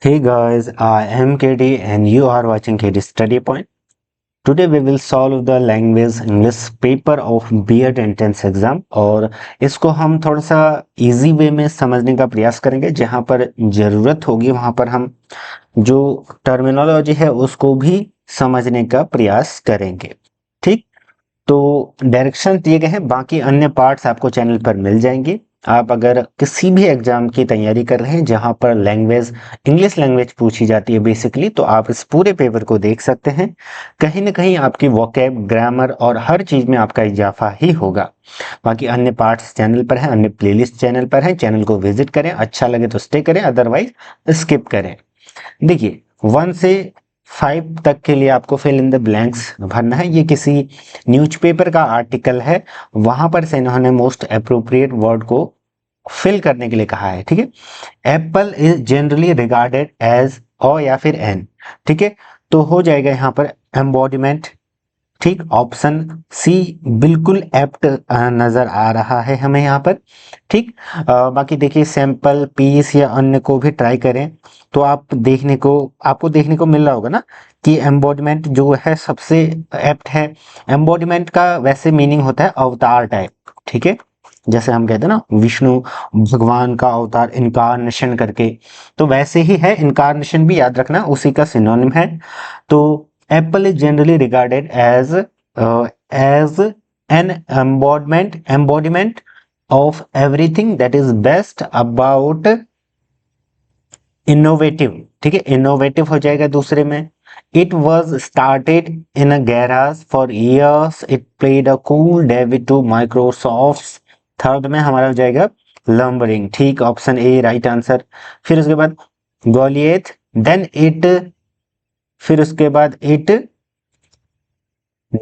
Hey guys, I am KD and you are watching KD Study Point. Today we will solve the language English paper of B.Ed Entrance exam और इसको हम थोड़ा सा easy way में समझने का प्रयास करेंगे। जहां पर जरूरत होगी वहां पर हम जो टर्मिनोलॉजी है उसको भी समझने का प्रयास करेंगे। ठीक, तो डायरेक्शन दिए गए हैं, बाकी अन्य पार्ट्स आपको चैनल पर मिल जाएंगे। आप अगर किसी भी एग्जाम की तैयारी कर रहे हैं जहां पर लैंग्वेज इंग्लिश लैंग्वेज पूछी जाती है बेसिकली, तो आप इस पूरे पेपर को देख सकते हैं। कहीं ना कहीं आपकी वोकैब, ग्रामर और हर चीज में आपका इजाफा ही होगा। बाकी अन्य पार्ट्स चैनल पर हैं, अन्य प्लेलिस्ट चैनल पर हैं। चैनल को विजिट करें, अच्छा लगे तो स्टे करें, अदरवाइज स्किप करें। देखिए, 1 से 5 तक के लिए आपको फिल इन द ब्लैंक्स भरना है। ये किसी न्यूज़पेपर का आर्टिकल है, वहां पर से इन्होंने मोस्ट अप्रोप्रिएट वर्ड को फिल करने के लिए कहा है। ठीक है, apple is generally regarded as ओ या फिर एन। ठीक है, तो हो जाएगा यहाँ पर एम्बॉडिमेंट। ठीक, ऑप्शन सी बिल्कुल एप्ट नजर आ रहा है हमें यहाँ पर। ठीक, बाकी देखिए सैंपल पीस या अन्य को भी ट्राई करें तो आपको देखने को मिल रहा होगा ना कि एम्बॉडिमेंट जो है सबसे एप्ट है। एम्बॉडिमेंट का वैसे मीनिंग होता है अवतार टाइप। ठीक है, जैसे हम कहते हैं ना विष्णु भगवान का अवतार, इनकारनेशन करके, तो वैसे ही है। इनकारनेशन भी याद रखना उसी का सिनोनिम है। तो Apple is generally regarded as an embodiment of everything that is best about innovative। ठीक है, इनोवेटिव हो जाएगा दूसरे में। It was started in a garage for years, it played a cool David to Microsoft. Third में हमारा हो जाएगा लंबरिंग। ठीक, ऑप्शन ए राइट आंसर। फिर उसके बाद गोलियथ, देन इट, फिर उसके बाद इट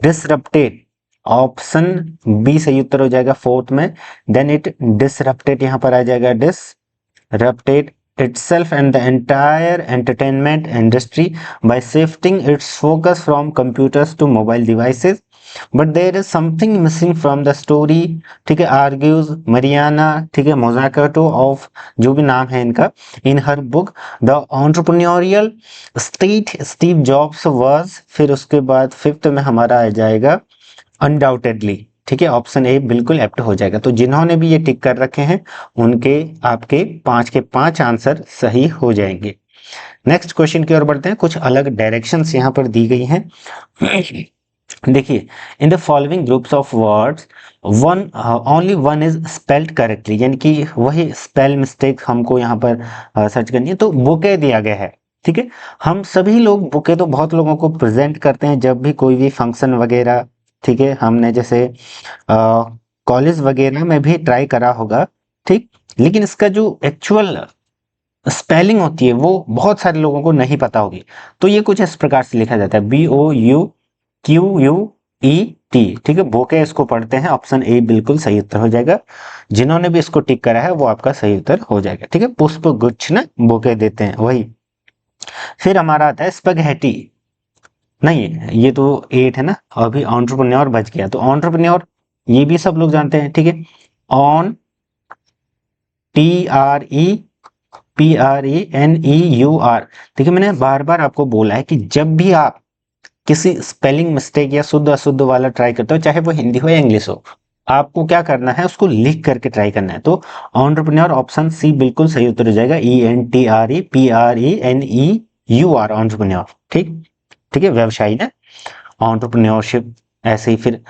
डिसरप्टेड, ऑप्शन बी सही उत्तर हो जाएगा फोर्थ में। देन इट डिसरप्टेड, यहां पर आ जाएगा disrupted itself and the entire entertainment industry by shifting its focus from computers to mobile devices, but there is something missing from the story। ठीक है, argues Mariana, ठीक है, Mazzucato of, जो भी नाम है इनका, in her book the entrepreneurial state Steve Jobs was। फिर उसके बाद फिफ्थ में हमारा आ जाएगा अनडाउटेडली। ठीक है, ऑप्शन ए बिल्कुल एप्ट हो जाएगा। तो जिन्होंने भी ये टिक कर रखे हैं उनके आपके 5 के 5 आंसर सही हो जाएंगे। नेक्स्ट क्वेश्चन की ओर बढ़ते हैं। कुछ अलग डायरेक्शंस यहाँ पर दी गई हैं। देखिए, in the following groups of words one only one is spelled correctly, यानी कि वही स्पेल मिस्टेक हमको यहाँ पर सर्च करनी है। तो बुके दिया गया है। ठीक है, हम सभी लोग बुके तो बहुत लोगों को प्रेजेंट करते हैं जब भी कोई भी फंक्शन वगैरह। ठीक है, हमने जैसे कॉलेज वगैरह में भी ट्राई करा होगा। ठीक, लेकिन इसका जो एक्चुअल स्पेलिंग होती है वो बहुत सारे लोगों को नहीं पता होगी। तो ये कुछ इस प्रकार से लिखा जाता है, BOUQUET। ठीक है, बोके इसको पढ़ते हैं। ऑप्शन ए बिल्कुल सही उत्तर हो जाएगा। जिन्होंने भी इसको टिक करा है वो आपका सही उत्तर हो जाएगा। ठीक है, पुष्प गुच्छ ना बोके देते हैं वही। फिर हमारा आता है स्पगहेटी। नहीं, ये तो 8 है ना, अभी एंटरप्रेन्योर बच गया। तो एंटरप्रेन्योर ये भी सब लोग जानते हैं। ठीक है, ऑन, TREPRENEUR। देखिए, मैंने बार बार आपको बोला है कि जब भी आप किसी स्पेलिंग मिस्टेक या शुद्ध अशुद्ध वाला ट्राई करते हो, चाहे वो हिंदी हो या इंग्लिश हो, आपको क्या करना है, उसको लिख करके ट्राई करना है। तो एंटरप्रेन्योर ऑप्शन सी बिल्कुल सही उत्तर हो जाएगा। ENTREPRENEUR, entrepreneur. ठीक, ठीक है, व्यवसायी ना, एंटरप्रेन्योरशिप ऐसे ही। फिर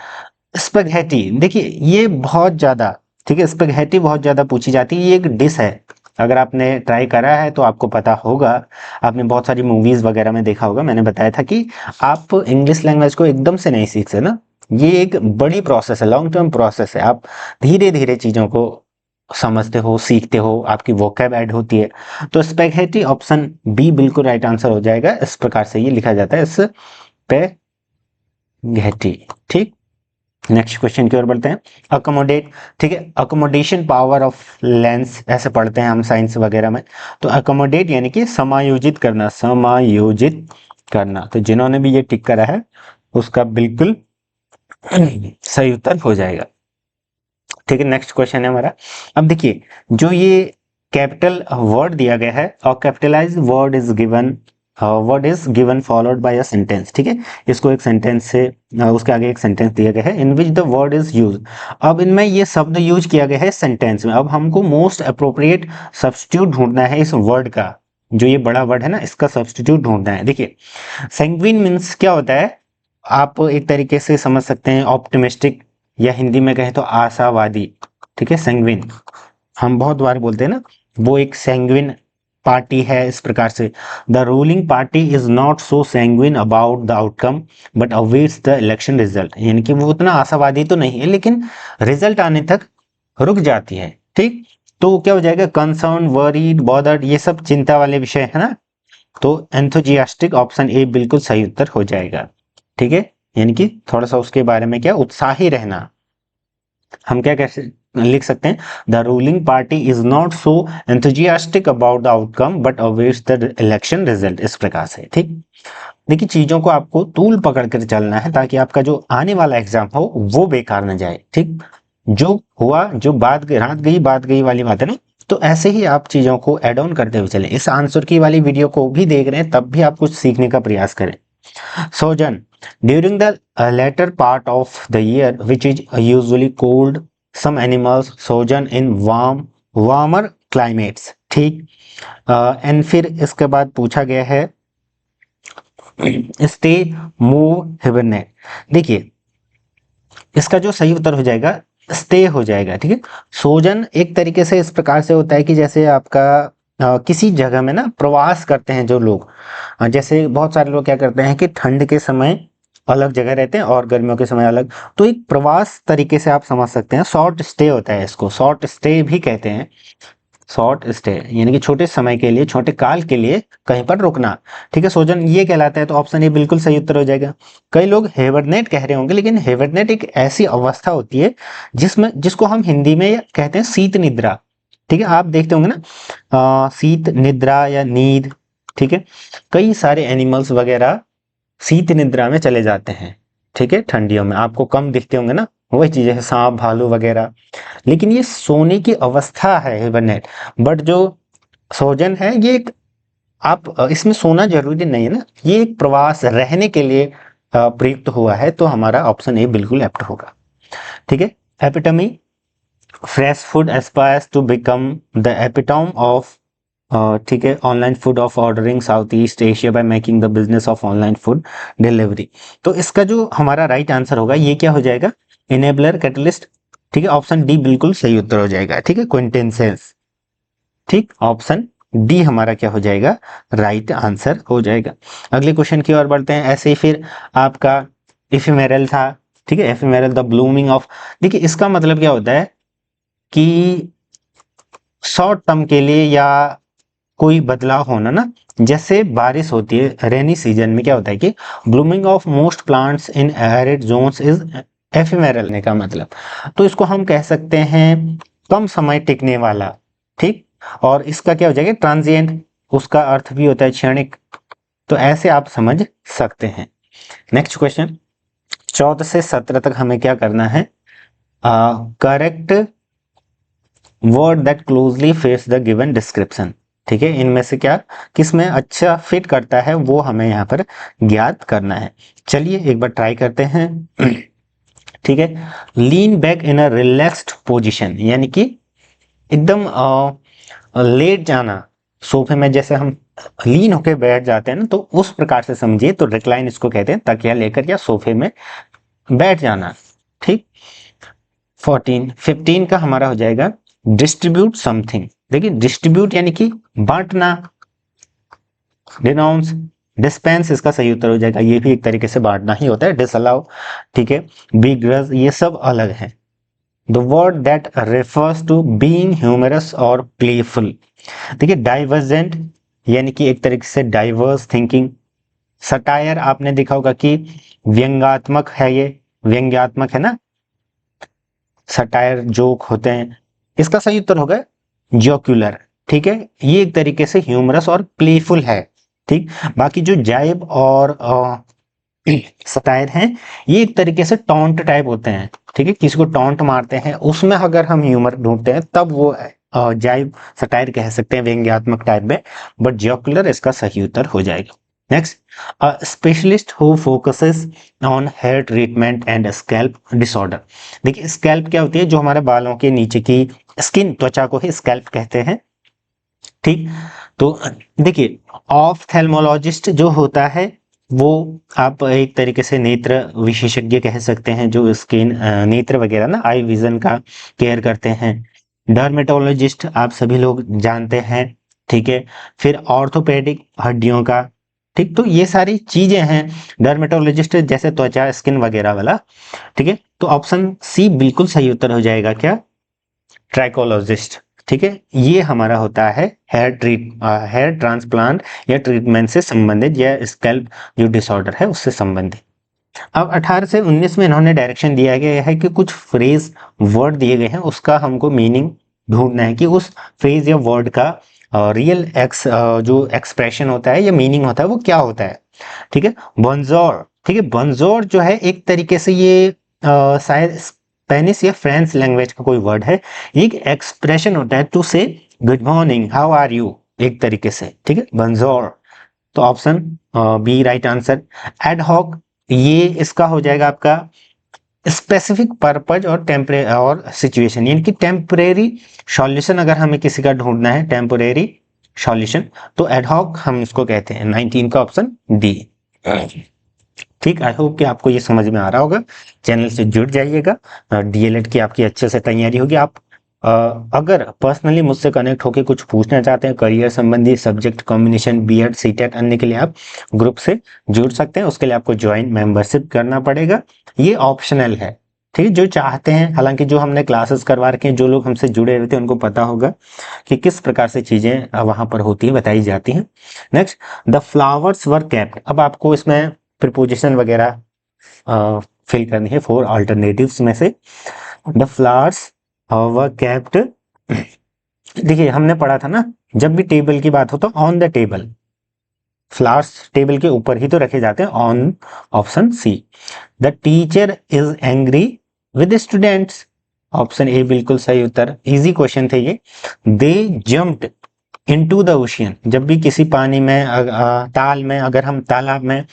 स्पगहेटी, देखिए ये बहुत ज्यादा, ठीक है, स्पगहेटी बहुत ज्यादा पूछी जाती है। ये एक डिश है, अगर आपने ट्राई करा है तो आपको पता होगा। आपने बहुत सारी मूवीज वगैरह में देखा होगा। मैंने बताया था कि आप इंग्लिश लैंग्वेज को एकदम से नहीं सीख सकते ना, ये एक बड़ी प्रोसेस है, लॉन्ग टर्म प्रोसेस है। आप धीरे धीरे चीजों को समझते हो, सीखते हो, आपकी वोकैब ऐड होती है। तो स्पैगेटी ऑप्शन बी बिल्कुल राइट आंसर हो जाएगा। इस प्रकार से ये लिखा जाता है, स्पैगेटी। ठीक, नेक्स्ट क्वेश्चन की ओर बढ़ते हैं। अकोमोडेट, ठीक है, अकोमोडेशन पावर ऑफ लेंस ऐसे पढ़ते हैं हम साइंस वगैरह में। तो अकोमोडेट यानी कि समायोजित करना, समायोजित करना। तो जिन्होंने भी ये टिक करा है उसका बिल्कुल सही उत्तर हो जाएगा। ठीक है, नेक्स्ट क्वेश्चन है हमारा। अब देखिए, जो ये कैपिटल वर्ड दिया गया है और capitalize word is given followed by a sentence, ठीक है। इसको एक सेंटेंस से उसके आगे एक सेंटेंस दिया गया है in which the word is use. अब इनमें ये शब्द यूज किया गया है सेंटेंस में। अब हमको मोस्ट अप्रोप्रिएट सब्स्टिट्यूट ढूंढना है इस वर्ड का, जो ये बड़ा वर्ड है ना, इसका सब्स्टिट्यूट ढूंढना है। देखिए सैंग्विन मीन्स क्या होता है, आप एक तरीके से समझ सकते हैं ऑप्टिमिस्टिक, या हिंदी में कहें तो आशावादी, ठीक है। सैंग्विन हम बहुत बार बोलते हैं ना, वो एक सैंग्विन पार्टी है, इस प्रकार से the ruling party is not so sanguine about the outcome but awaits the election result, यानी कि वो उतना आशावादी तो नहीं है लेकिन रिजल्ट आने तक रुक जाती है, ठीक। तो क्या हो जाएगा, कंसर्न, वरीड, बॉदर्ड, ये सब चिंता वाले विषय है ना। तो एंथुजियास्टिक ऑप्शन ए बिल्कुल सही उत्तर हो जाएगा, ठीक है। यानी कि थोड़ा सा उसके बारे में क्या, उत्साही रहना। हम क्या कैसे लिख सकते हैं, the ruling party is not so enthusiastic about the outcome but awaits the election result, इस प्रकार से, ठीक। देखिए चीजों को आपको तूल पकड़ कर चलना है ताकि आपका जो आने वाला एग्जाम हो वो बेकार न जाए, ठीक। जो हुआ, जो बात गई वाली बात है ना, तो ऐसे ही आप चीजों को एड ऑन करते हुए चलें। इस आंसर की वाली वीडियो को भी देख रहे हैं तब भी आप कुछ सीखने का प्रयास करें। सोजन, during the latter part of the year which is usually cold, some animals sojourn in warmer climates, ठीक। एंड फिर इसके बाद पूछा गया है स्टे, मूव, हिबरनेट। देखिए इसका जो सही उत्तर हो जाएगा स्टे हो जाएगा, ठीक है। सोजन एक तरीके से इस प्रकार से होता है कि जैसे आपका किसी जगह में ना प्रवास करते हैं जो लोग, जैसे बहुत सारे लोग क्या करते हैं कि ठंड के समय अलग जगह रहते हैं और गर्मियों के समय अलग, तो एक प्रवास तरीके से आप समझ सकते हैं। शॉर्ट स्टे होता है, इसको शॉर्ट स्टे भी कहते हैं। शॉर्ट स्टे यानी कि छोटे समय के लिए, छोटे काल के लिए कहीं पर रुकना, ठीक है। सोजन ये कहलाता है, तो ऑप्शन ए बिल्कुल सही उत्तर हो जाएगा। कई लोग हेबरनेट कह रहे होंगे, लेकिन हेबरनेट एक ऐसी अवस्था होती है जिसको हम हिंदी में कहते हैं शीत निद्रा, ठीक है। आप देखते होंगे ना शीत निद्रा या नींद, ठीक है। कई सारे एनिमल्स वगैरह शीत निद्रा में चले जाते हैं, ठीक है। ठंडियों में आपको कम दिखते होंगे ना, वही चीजें है सांप, भालू वगैरह, लेकिन ये सोने की अवस्था है हिबरनेट। बट जो सोजन है ये एक, आप इसमें सोना जरूरी नहीं है ना, ये एक प्रवास रहने के लिए प्रयुक्त हुआ है, तो हमारा ऑप्शन ए बिल्कुल एप्ट होगा, ठीक है। Epitome, fresh food aspires to become the epitome of, ठीक है, online food of ordering South East Asia by making the business of online food delivery. तो इसका जो हमारा राइट आंसर होगा ये क्या हो जाएगा, इनेबलर, कैटलिस्ट, ठीक है। ऑप्शन डी बिल्कुल सही उत्तर हो जाएगा, ठीक है, क्विंटेंसेंस, ठीक। ऑप्शन डी हमारा क्या हो जाएगा, राइट आंसर हो जाएगा। अगले क्वेश्चन की ओर बढ़ते हैं। ऐसे ही फिर आपका इफेमेरल था, ठीक है, एफिमेरल, द ब्लूमिंग ऑफ। देखिए इसका मतलब क्या होता है कि शॉर्ट टर्म के लिए या कोई बदलाव होना ना, जैसे बारिश होती है रेनी सीजन में, क्या होता है कि blooming of most plants in arid zones is ephemeral ने का मतलब, तो इसको हम कह सकते हैं कम समय टिकने वाला, ठीक। और इसका क्या हो जाएगा, ट्रांजिएंट, उसका अर्थ भी होता है क्षणिक, तो ऐसे आप समझ सकते हैं। नेक्स्ट क्वेश्चन 14 से 17 तक हमें क्या करना है, correct word that closely fits the given description, ठीक है। इनमें से क्या किसमें अच्छा फिट करता है वो हमें यहाँ पर ज्ञात करना है। चलिए एक बार ट्राई करते हैं ठीक है। Lean back in a relaxed position, यानी कि एकदम लेट जाना सोफे में, जैसे हम लीन होकर बैठ जाते हैं ना, तो उस प्रकार से समझिए। तो रिक्लाइन इसको कहते हैं, तकिया लेकर या सोफे में बैठ जाना, ठीक। 15 का हमारा हो जाएगा डिस्ट्रीब्यूट समथिंग। देखिए डिस्ट्रीब्यूट यानी कि बांटना, डिनाउंस, डिस्पेंस इसका सही उत्तर हो जाएगा, ये भी एक तरीके से बांटना ही होता है। डिसअलाउ, ठीक है, बिग्रज, ये सब अलग है। The word that refers to being humorous और प्लेफुल, देखिए डाइवर्जेंट यानी कि एक तरीके से डाइवर्स थिंकिंग। सटायर आपने देखा होगा कि व्यंग्यात्मक है, ये व्यंग्यात्मक है ना, सटायर जोक होते हैं। इसका सही उत्तर होगा जोक्युलर, ठीक है, ये एक तरीके से ह्यूमरस और प्लेफुल है, ठीक। बाकी जो जाइब और सटायर हैं ये एक तरीके से टॉन्ट टाइप होते हैं, ठीक है, किसी को टॉन्ट मारते हैं उसमें अगर हम ह्यूमर ढूंढते हैं तब वो जाइब सटायर कह सकते हैं, व्यंग्यात्मक टाइप में, बट जोकुलर इसका सही उत्तर हो जाएगा। Next, specialist who focuses on hair treatment and scalp disorder. देखिए स्कैल्प क्या होती है, जो हमारे बालों के नीचे की स्किन, त्वचा को ही स्कैल्प कहते हैं, ठीक। तो देखिए ऑफ्थेल्मोलॉजिस्ट जो होता है वो आप एक तरीके से नेत्र विशेषज्ञ कह सकते हैं, जो स्किन नेत्र वगैरह ना, आई विजन का केयर करते हैं। डर्मेटोलॉजिस्ट आप सभी लोग जानते हैं, ठीक है। फिर ऑर्थोपेडिक, हड्डियों का, ठीक। तो ये सारी चीजें हैं, डर्मेटोलॉजिस्ट जैसे त्वचा स्किन वगैरह वाला, ठीक है। तो ऑप्शन सी बिल्कुल सही उत्तर हो जाएगा, क्या, ट्राइकोलॉजिस्ट, ठीक है। ये हमारा होता है हेयर ट्रांसप्लांट या ट्रीटमेंट से संबंधित, या स्कैल्प जो डिसऑर्डर है उससे संबंधित। अब 18 से 19 में इन्होंने डायरेक्शन दिया गया है कि कुछ फ्रेज वर्ड दिए गए हैं, उसका हमको मीनिंग ढूंढना है कि उस फ्रेज या वर्ड का रियल जो एक्सप्रेशन होता है या मीनिंग होता है वो क्या होता है, ठीक है। बंजोर, ठीक है, बंजोर जो है एक तरीके से ये शायद स्पेनिश या फ्रेंच लैंग्वेज का कोई वर्ड है। ये एक एक्सप्रेशन होता है to say good morning, how are you, एक तरीके से, ठीक है, बंजोर। तो option B right answer. Ad hoc, ये इसका हो जाएगा आपका स्पेसिफिक पर्पज और टेम्परे और सिचुएशन, यानी कि टेम्परेरी सॉल्यूशन अगर हमें किसी का ढूंढना है, टेम्परेरी सॉल्यूशन, तो एडहॉक हम इसको कहते हैं। 19 का ऑप्शन डी, ठीक। आई होप कि आपको ये समझ में आ रहा होगा। चैनल से जुड़ जाइएगा, डीएलएड की आपकी अच्छे से तैयारी होगी। आप अगर पर्सनली मुझसे कनेक्ट होकर कुछ पूछना चाहते हैं करियर संबंधी, सब्जेक्ट कॉम्बिनेशन, बीएड सीटेट अन्य के लिए, आप ग्रुप से जुड़ सकते हैं। उसके लिए आपको ज्वाइन मेंबरशिप करना पड़ेगा, ये ऑप्शनल है, ठीक है। जो चाहते हैं, हालांकि जो हमने क्लासेस करवा रखे हैं, जो लोग हमसे जुड़े हुए थे उनको पता होगा कि किस प्रकार से चीजें वहां पर होती है, बताई जाती हैं। Next, the flowers were kept. अब आपको इसमें प्रिपोजिशन वगैरह फिल करनी है 4 अल्टरनेटिव्स में से। द फ्लावर्स वर केप्ट, देखिए हमने पढ़ा था ना, जब भी टेबल की बात हो तो on the table, flowers table के ऊपर ही तो रखे जाते हैं, on, option C. The teacher is angry with students, option A बिल्कुल सही उत्तर, इजी क्वेश्चन थे ये। They jumped into the ocean, जब भी किसी पानी में ताल में, अगर हम तालाब में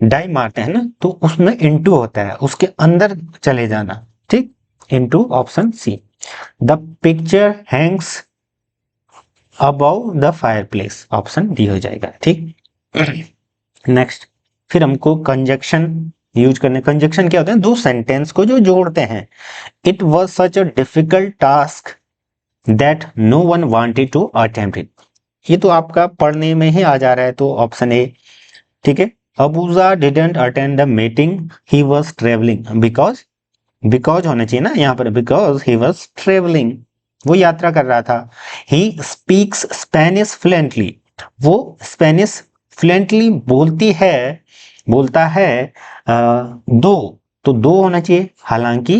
डाई मारते हैं ना, तो उसमें इनटू होता है, उसके अंदर चले जाना, ठीक। Into, option C. The picture hangs above the fireplace, option D हो जाएगा, ठीक। नेक्स्ट, फिर हमको कंजक्शन यूज करने। कंजक्शन क्या होता है, दो सेंटेंस को जो जोड़ते हैं। It was such a difficult task that no one wanted to attempt it, ये तो आपका पढ़ने में ही आ जा रहा है, तो ऑप्शन ए, ठीक है। Abuja didn't attend the meeting, he was travelling, because होना चाहिए ना यहाँ पर, बिकॉज ही वॉज ट्रेवलिंग, वो यात्रा कर रहा था। ही स्पीक्स स्पेनिश फ्लुएंटली, वो स्पेनिश फ्लुएंटली बोलता है दो, तो दो होना चाहिए, हालांकि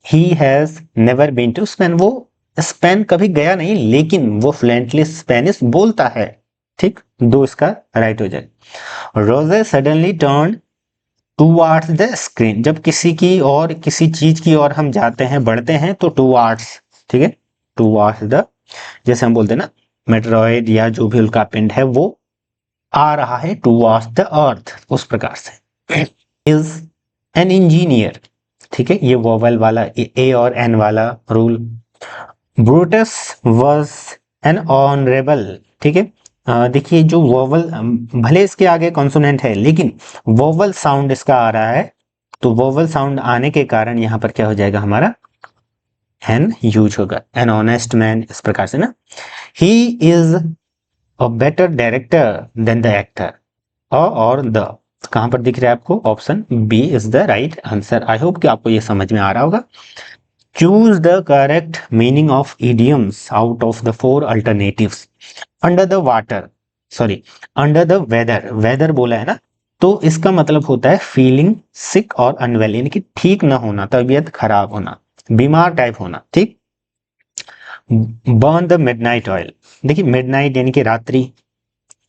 he has never been to Spain, वो स्पेन कभी गया नहीं, लेकिन वो फ्लुएंटली स्पेनिश बोलता है, ठीक। दो इसका राइट हो जाए। रोजे suddenly turn towards the screen, जब किसी की और किसी चीज की ओर हम जाते हैं, बढ़ते हैं, तो टूवार्ड्स, ठीक है, टूवार्ड्स द, जैसे हम बोलते हैं ना मेट्रॉइड या जो भी उल्का पिंड है वो आ रहा है टूवार्ड्स द अर्थ, उस प्रकार से। इज एन इंजीनियर, ठीक है, ये वोवेल वाला ए और एन वाला rule. Brutus was an honourable, ठीक है। देखिए जो वोवल, भले इसके आगे कॉन्सोनेंट है लेकिन वोवल साउंड इसका आ रहा है, तो वोवल साउंड आने के कारण यहां पर क्या हो जाएगा हमारा, एन यूज होगा, एन ऑनेस्ट मैन, इस प्रकार से ना। He is a better director than the actor, और द कहां पर दिख रहा है आपको, option B is the right answer. I hope कि आपको ये समझ में आ रहा होगा। Choose the correct meaning of idioms out of the 4 alternatives। Under the water, sorry, under the weather, weather बोला है ना, तो इसका मतलब होता है फीलिंग सिक और अनवेल, यानी कि ठीक ना होना, तबीयत खराब होना, बीमार टाइप होना, ठीक। बर्न द मिडनाइट ऑयल, देखिए मिडनाइट यानी कि रात्रि,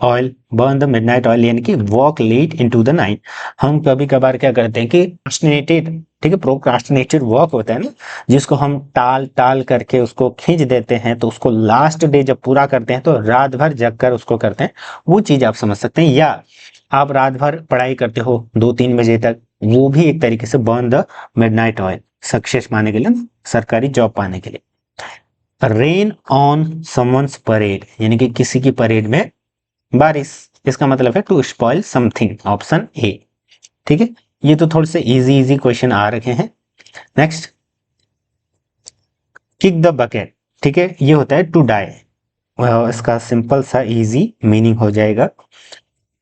oil, burn the midnight oil यानी कि walk late into the night. हम कभी कभार क्या करते हैं कि प्रोक्रेस्टिनेटेड ठीक है, प्रोक्रास्टिनेटेड वर्क होता है ना, जिसको हम टाल टाल करके उसको खींच देते हैं, तो उसको लास्ट डे जब पूरा करते हैं तो रात भर जग कर उसको करते हैं, वो चीज आप समझ सकते हैं। या आप रात भर पढ़ाई करते हो 2-3 बजे तक, वो भी एक तरीके से burn the midnight oil, success पाने के लिए, सरकारी जॉब पाने के लिए। रेन ऑन समवंस परेड, यानी कि किसी की परेड में बारिश, इसका मतलब है to spoil something, option A. ठीक है, ये तो थोड़े से इजी इजी क्वेश्चन आ रखे हैं। नेक्स्ट, किक द बकेट, ठीक है, ये होता है टू डाई। इसका सिंपल सा इजी मीनिंग हो जाएगा,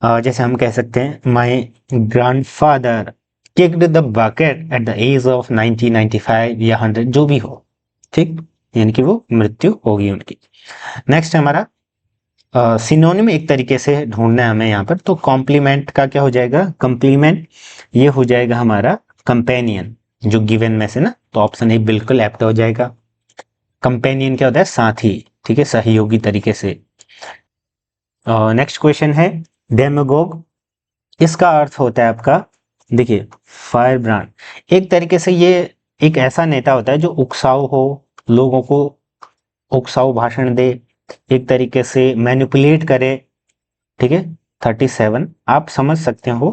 जैसे हम कह सकते हैं my grandfather kicked the bucket at the age of 90, 95 या 100, जो भी हो, ठीक, यानी कि वो मृत्यु होगी उनकी। नेक्स्ट हमारा सिनोनिम एक तरीके से ढूंढना है हमें यहाँ पर, तो कॉम्प्लीमेंट का क्या हो जाएगा, कम्प्लीमेंट, ये हो जाएगा हमारा कंपेनियन, जो गिवन में से ना, तो ऑप्शन ए बिल्कुल एप्ट हो जाएगा। कंपेनियन क्या होता है, साथी, ठीक है, सहयोगी तरीके से। नेक्स्ट क्वेश्चन है डेमागोग, इसका अर्थ होता है आपका, देखिए, फायर ब्रांड, एक तरीके से ये एक ऐसा नेता होता है जो उकसाऊ हो, लोगों को उकसाऊ भाषण दे, एक तरीके से मैनिपुलेट करे, ठीक है। 37 आप समझ सकते हो,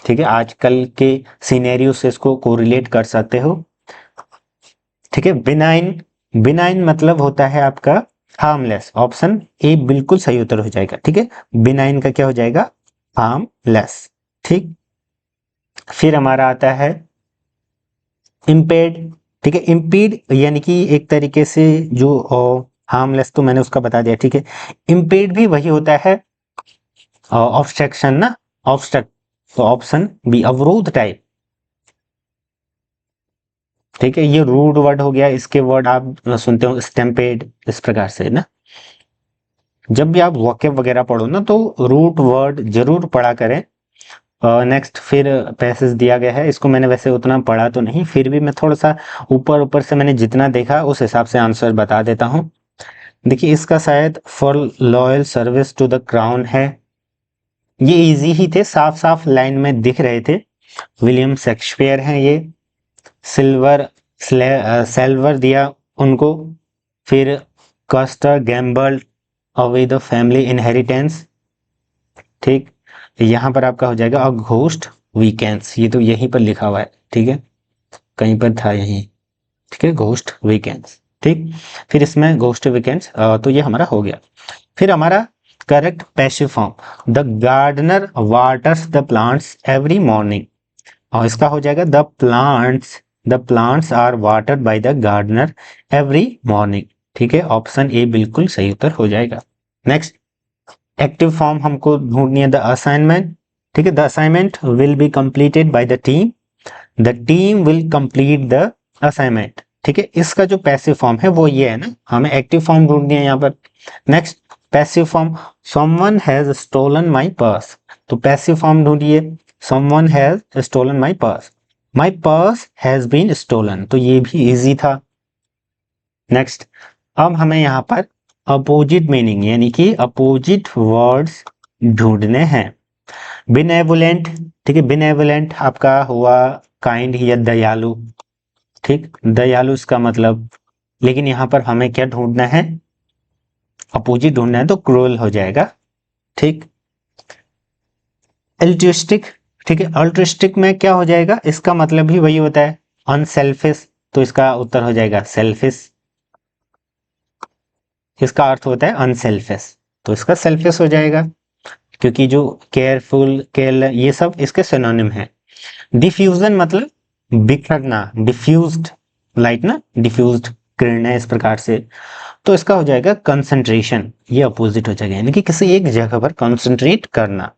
ठीक है, आजकल के सिनेरियो से इसको कोरिलेट कर सकते हो, ठीक है। बिनाइन, बिनाइन मतलब होता है आपका हार्मलेस, ऑप्शन ए बिल्कुल सही उत्तर हो जाएगा, ठीक है। बिनाइन का क्या हो जाएगा, हार्मलेस, ठीक। फिर हमारा आता है इम्पेड, ठीक है, इम्पीड यानी कि एक तरीके से जो हार्मलेस, तो मैंने उसका बता दिया, ठीक है। इम्पेड भी वही होता है, ऑब्स्ट्रक्शन ना, ऑब्स्ट्रक्ट, तो ऑप्शन बी अवरोध टाइप, ठीक है। ये रूड वर्ड हो गया, इसके वर्ड आप सुनते हो स्टैम्पेड, इस प्रकार से ना। जब भी आप वोकैब वगैरह पढ़ो ना, तो रूट वर्ड जरूर पढ़ा करें। नेक्स्ट फिर पैसेज दिया गया है, इसको मैंने वैसे उतना पढ़ा तो नहीं, फिर भी मैं थोड़ा सा ऊपर ऊपर से मैंने जितना देखा उस हिसाब से आंसर बता देता हूँ। देखिए, इसका शायद for loyal service to the crown है, ये इजी ही थे, साफ साफ लाइन में दिख रहे थे, विलियम शेक्सपियर हैं ये। सिल्वर सेल्वर दिया उनको, फिर castor Gamble away the family inheritance, ठीक। यहाँ पर आपका हो जाएगा अ घोस्ट वीकेंड्स, ये तो यहीं पर लिखा हुआ है, ठीक है, कहीं पर था यहीं, ठीक है, घोस्ट वीकेंड्स, ठीक। फिर इसमें घोस्ट वीकेंड्स, तो ये हमारा हो गया। फिर हमारा correct passive form, the gardener waters the plants every morning, और इसका हो जाएगा the plants are watered by the gardener every morning, ठीक है, ऑप्शन ए बिल्कुल सही उत्तर हो जाएगा। नेक्स्ट, एक्टिव फॉर्म हमको ढूंढनी है, द असाइनमेंट, ठीक है, the assignment will be completed by the team will complete the assignment, ठीक है। इसका जो पैसिव फॉर्म है वो ये है ना, हमें एक्टिव फॉर्म ढूंढनी है यहाँ पर। Next, passive form, someone has stolen my purse, तो पैसिव फॉर्म ढूंढिए, someone has stolen my purse has been stolen, तो ये भी इजी था। नेक्स्ट, अब हमें यहाँ पर अपोजिट मीनिंग यानी कि अपोजिट वर्ड्स ढूंढने हैं। बिनेवोलेंट, ठीक है, बिनेवोलेंट आपका हुआ काइंड या दयालु, ठीक, दयालु इसका मतलब, लेकिन यहाँ पर हमें क्या ढूंढना है, अपोजिट ढूंढना है, तो क्रूअल हो जाएगा, ठीक। अल्ट्रुइस्टिक, ठीक है, अल्ट्रुइस्टिक में क्या हो जाएगा, इसका मतलब भी वही होता है अनसेल्फिश, तो इसका उत्तर हो जाएगा सेल्फिश, इसका अर्थ होता है अनसेल्फिश, तो इसका सेल्फिश हो जाएगा, क्योंकि जो केयरफुल, केयर, ये सब इसके सिनोनिम है। डिफ्यूजन मतलब बिखरना, डिफ्यूज्ड लाइट ना, डिफ्यूज्ड किरणें, इस प्रकार से, तो इसका हो जाएगा कंसंट्रेशन, ये अपोजिट हो जाएगा, यानी कि किसी एक जगह पर कंसंट्रेट करना।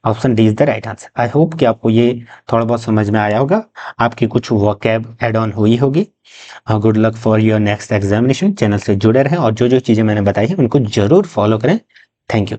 Option D is the right answer. I hope कि आपको ये थोड़ा बहुत समझ में आया होगा, आपकी कुछ वोकैब एड ऑन हुई होगी। Good luck for your next examination. Channel से जुड़े रहें और जो जो चीज़ें मैंने बताई हैं उनको जरूर फॉलो करें। Thank you.